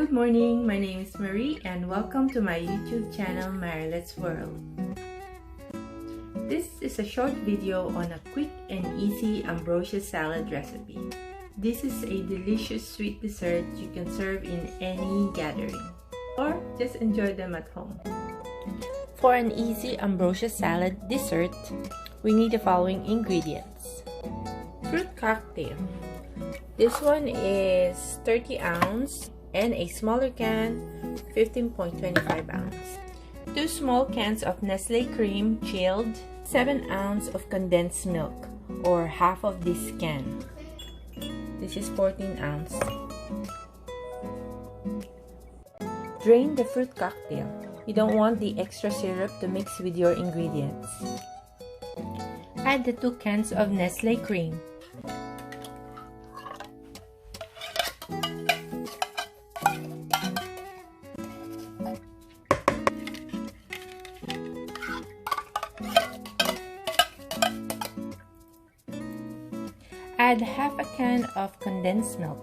Good morning, my name is Marie and welcome to my YouTube channel Marilet's World. This is a short video on a quick and easy ambrosia salad recipe. This is a delicious sweet dessert you can serve in any gathering or just enjoy them at home. For an easy ambrosia salad dessert, we need the following ingredients. Fruit cocktail. This one is 30 ounce and a smaller can 15.25 ounce. 2 small cans of Nestle cream chilled, 7 ounce of condensed milk or half of this can. This is 14 ounce. Drain the fruit cocktail. You don't want the extra syrup to mix with your ingredients. Add the 2 cans of Nestle cream. Add half a can of condensed milk.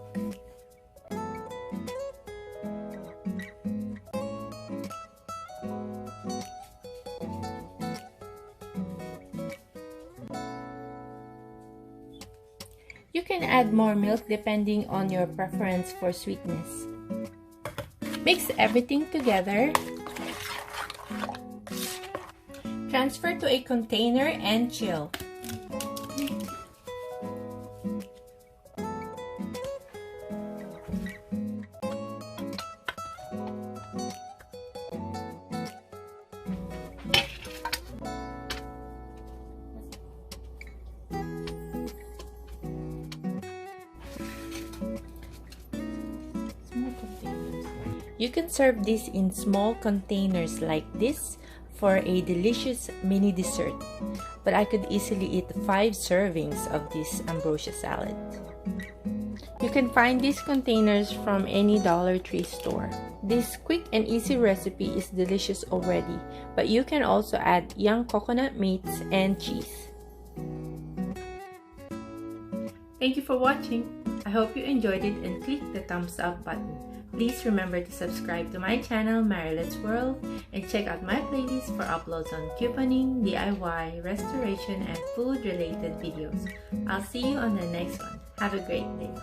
You can add more milk depending on your preference for sweetness. Mix everything together. Transfer to a container and chill. You can serve this in small containers like this for a delicious mini dessert, but I could easily eat 5 servings of this ambrosia salad. You can find these containers from any Dollar Tree store. This quick and easy recipe is delicious already, but you can also add young coconut meats and cheese. Thank you for watching. I hope you enjoyed it and click the thumbs up button. Please remember to subscribe to my channel Marilet's World and check out my playlist for uploads on couponing, DIY, restoration, and food related videos. I'll see you on the next one. Have a great day.